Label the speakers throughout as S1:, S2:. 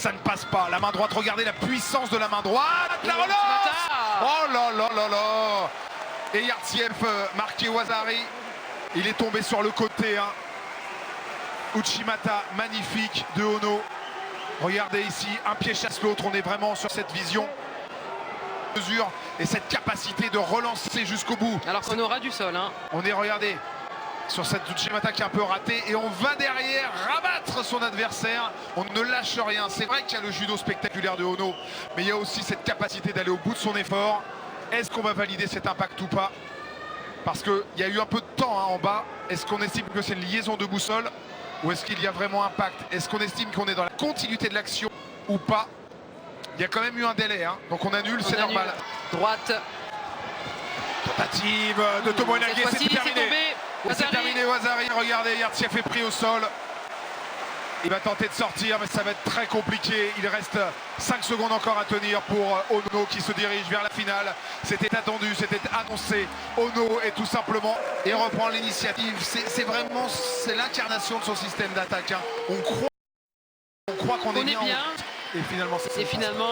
S1: Ça ne passe pas. La main droite, regardez la puissance de la main droite. La relance. Oh là là là là. Et Yartiev marqué Wazari. Il est tombé sur le côté. Hein. Uchimata, magnifique de Ono. Regardez ici, un pied chasse l'autre. On est vraiment sur cette vision mesure et cette capacité de relancer jusqu'au bout.
S2: Alors qu'on aura du sol. Hein.
S1: On est, regardez, sur cette Uchimata qui est un peu ratée et on va derrière rabattre son adversaire. On ne lâche rien. C'est vrai qu'il y a le judo spectaculaire de Ono, mais il y a aussi cette capacité d'aller au bout de son effort. Est-ce qu'on va valider cet impact ou pas? Parce qu'il y a eu un peu de temps hein, en bas. Est-ce qu'on estime que c'est une liaison de boussole ou est-ce qu'il y a vraiment impact? Est-ce qu'on estime qu'on est dans la continuité de l'action ou pas? Il y a quand même eu un délai, hein. Donc on annule, c'est normal.
S2: Droite.
S1: Tentative de Tomoe Nage, c'est terminé. C'est terminé, Wazari. Regardez, Yartiev est pris au sol. Il va tenter de sortir, mais ça va être très compliqué. Il reste 5 secondes encore à tenir pour Ono qui se dirige vers la finale. C'était attendu, c'était annoncé. Ono est tout simplement et reprend l'initiative. C'est vraiment l'incarnation de son système d'attaque. Hein. On croit qu'on est bien. Et finalement,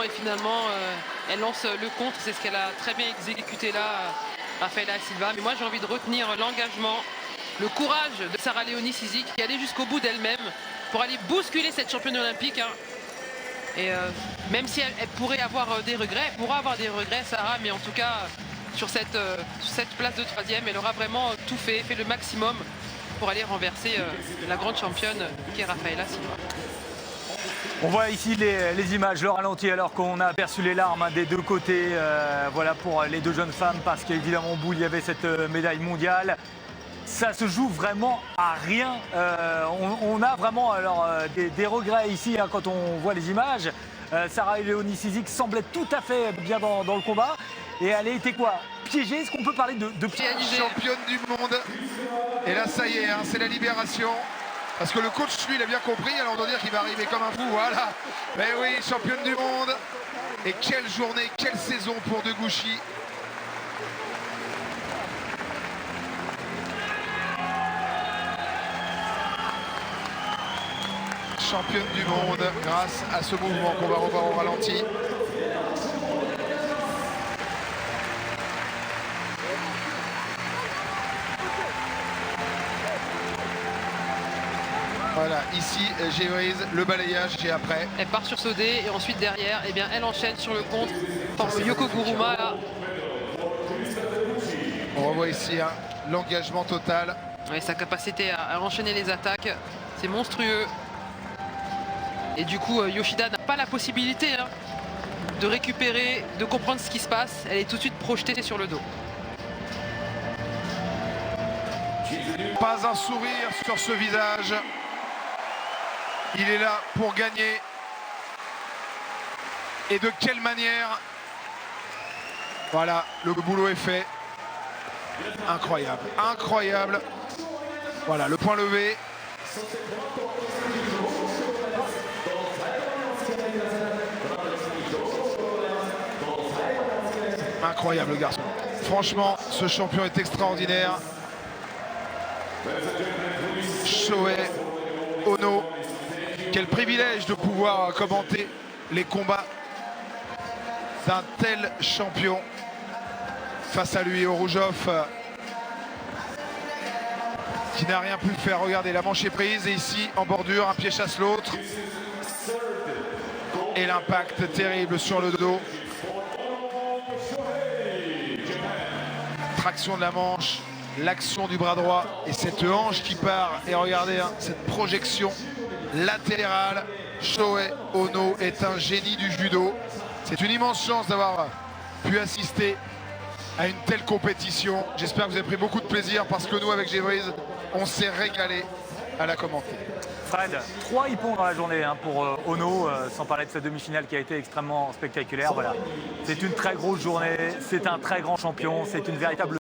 S2: elle lance le contre. C'est ce qu'elle a très bien exécuté là, Rafaela Silva. Mais moi, j'ai envie de retenir l'engagement, le courage de Sarah Léonie Sizik qui allait jusqu'au bout d'elle-même pour aller bousculer cette championne olympique. Hein. Et même si elle pourrait avoir des regrets, elle pourra avoir des regrets, Sarah, mais en tout cas, sur cette place de troisième, elle aura vraiment tout fait le maximum pour aller renverser la grande championne qui est Rafaela Silva.
S3: On voit ici les images, le ralenti, alors qu'on a aperçu les larmes hein, des deux côtés. Voilà pour les deux jeunes femmes, parce qu'évidemment au bout il y avait cette médaille mondiale. Ça se joue vraiment à rien. On a vraiment alors, des regrets ici hein, quand on voit les images. Sarah Léonie Sizik semblait tout à fait bien dans le combat. Et elle a été quoi? Piégée? Est-ce qu'on peut parler de piégée?
S1: Championne du monde. Et là ça y est, hein, c'est la libération. Parce que le coach, lui, il a bien compris, alors on doit dire qu'il va arriver comme un fou, voilà. Mais oui, championne du monde. Et quelle journée, quelle saison pour Deguchi. Championne du monde grâce à ce mouvement qu'on va revoir au ralenti. Voilà, ici, Gévrise, le balayage, et après.
S2: Elle part sur Sodé et ensuite derrière, eh bien, elle enchaîne sur le contre. Yoko Guruma, là.
S1: On revoit ici hein, l'engagement total.
S2: Ouais, sa capacité à enchaîner les attaques, c'est monstrueux. Et du coup, Yoshida n'a pas la possibilité hein, de récupérer, de comprendre ce qui se passe. Elle est tout de suite projetée sur le dos.
S1: Pas un sourire sur ce visage. Il est là pour gagner. Et de quelle manière? Voilà, le boulot est fait. Incroyable, incroyable. Voilà, le point levé. Incroyable, le garçon. Franchement, ce champion est extraordinaire. Shohei Ono. Quel privilège de pouvoir commenter les combats d'un tel champion. Face à lui, Oroujoff, qui n'a rien pu faire. Regardez, la manche est prise et ici, en bordure, un pied chasse l'autre. Et l'impact terrible sur le dos. Traction de la manche, l'action du bras droit et cette hanche qui part. Et regardez, hein, cette projection latérale. Shohei Ono est un génie du judo. C'est une immense chance d'avoir pu assister à une telle compétition. J'espère que vous avez pris beaucoup de plaisir parce que nous, avec Gévrise, on s'est régalé à la commenter.
S3: Fred, 3 hippons dans la journée hein, pour Ono, sans parler de sa demi-finale qui a été extrêmement spectaculaire. Voilà. C'est une très grosse journée, c'est un très grand champion, c'est une véritable